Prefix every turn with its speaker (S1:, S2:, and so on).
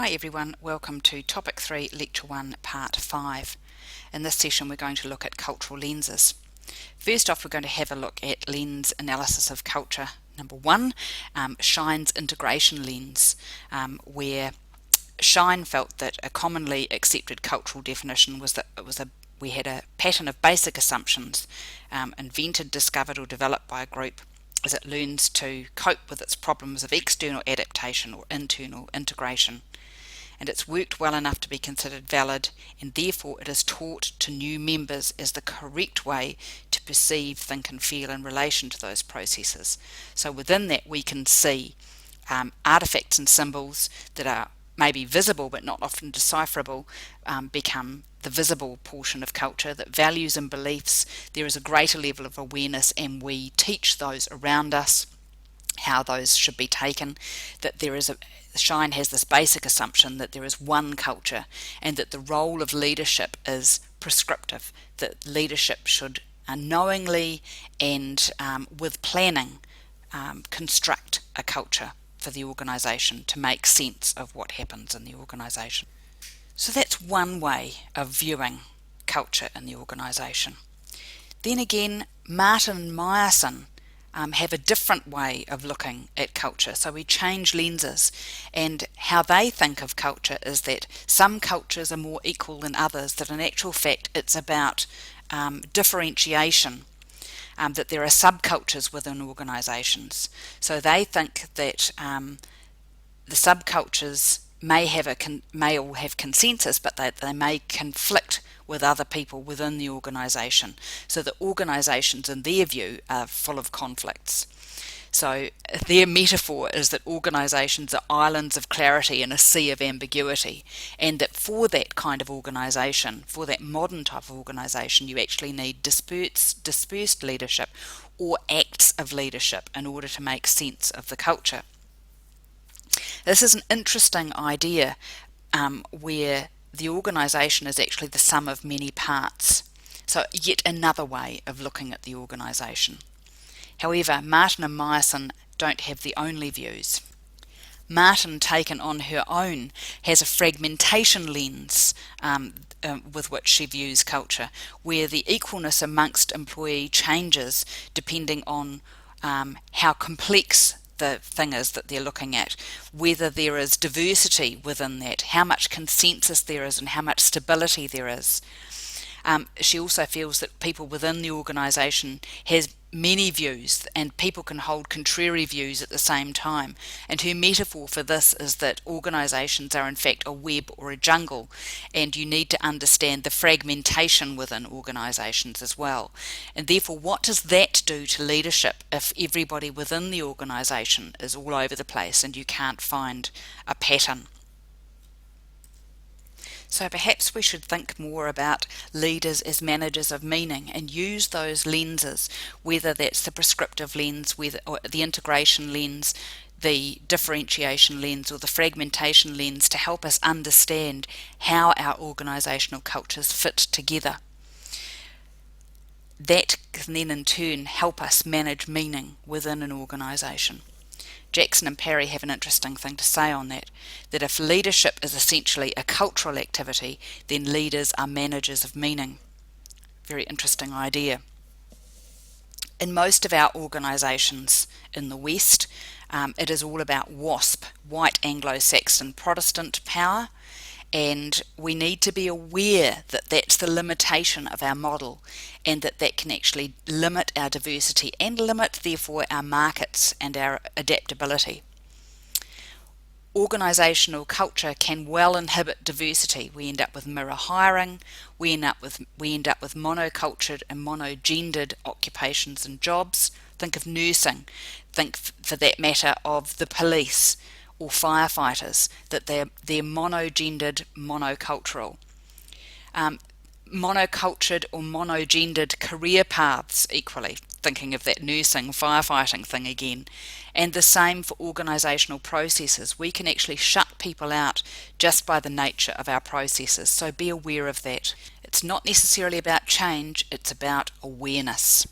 S1: Hi everyone, welcome to Topic 3, Lecture 1, Part 5. In this session we're going to look at cultural lenses. First off, we're going to have a look at lens analysis of culture. Number 1, Shine's integration lens, where Shine felt that a commonly accepted cultural definition was that we had a pattern of basic assumptions invented, discovered or developed by a group as it learns to cope with its problems of external adaptation or internal integration. And it's worked well enough to be considered valid, and therefore it is taught to new members as the correct way to perceive, think and feel in relation to those processes. So within that we can see artifacts and symbols that are maybe visible but not often decipherable become the visible portion of culture, that values and beliefs, there is a greater level of awareness and we teach those around us how those should be taken, that Shine has this basic assumption that there is one culture and that the role of leadership is prescriptive, that leadership should knowingly and with planning construct a culture for the organisation to make sense of what happens in the organisation. So that's one way of viewing culture in the organisation. Then again, Martin and Meyerson have a different way of looking at culture. So we change lenses, and how they think of culture is that some cultures are more equal than others, that in actual fact it's about differentiation, that there are subcultures within organisations. So they think that the subcultures may all have consensus, but they may conflict with other people within the organisation, so that organisations in their view are full of conflicts. So their metaphor is that organisations are islands of clarity in a sea of ambiguity, and that for that kind of organisation, for that modern type of organisation, you actually need dispersed leadership or acts of leadership in order to make sense of the culture. This is an interesting idea where the organisation is actually the sum of many parts. So yet another way of looking at the organisation. However, Martin and Meyerson don't have the only views. Martin, taken on her own, has a fragmentation lens with which she views culture, where the equalness amongst employee changes depending on how complex the thing is that they're looking at, whether there is diversity within that, how much consensus there is and how much stability there is. She also feels that people within the organisation has many views and people can hold contrary views at the same time, and her metaphor for this is that organisations are in fact a web or a jungle, and you need to understand the fragmentation within organisations as well. And therefore, what does that do to leadership if everybody within the organisation is all over the place and you can't find a pattern? So perhaps we should think more about leaders as managers of meaning and use those lenses, whether that's the prescriptive lens, or the integration lens, the differentiation lens or the fragmentation lens, to help us understand how our organisational cultures fit together. That can then in turn help us manage meaning within an organisation. Jackson and Parry have an interesting thing to say on that if leadership is essentially a cultural activity, then leaders are managers of meaning. Very interesting idea. In most of our organisations in the West, it is all about WASP, white Anglo-Saxon Protestant power, and we need to be aware that that's the limitation of our model, and that can actually limit our diversity and limit therefore our markets and our adaptability. Organisational culture can well inhibit diversity. We end up with mirror hiring, we end up with monocultured and monogendered occupations and jobs. Think of nursing, think for that matter of the police or firefighters, that they're monogendered, monocultural. Monocultured or monogendered career paths equally, thinking of that nursing, firefighting thing again. And the same for organisational processes. We can actually shut people out just by the nature of our processes, so be aware of that. It's not necessarily about change, it's about awareness.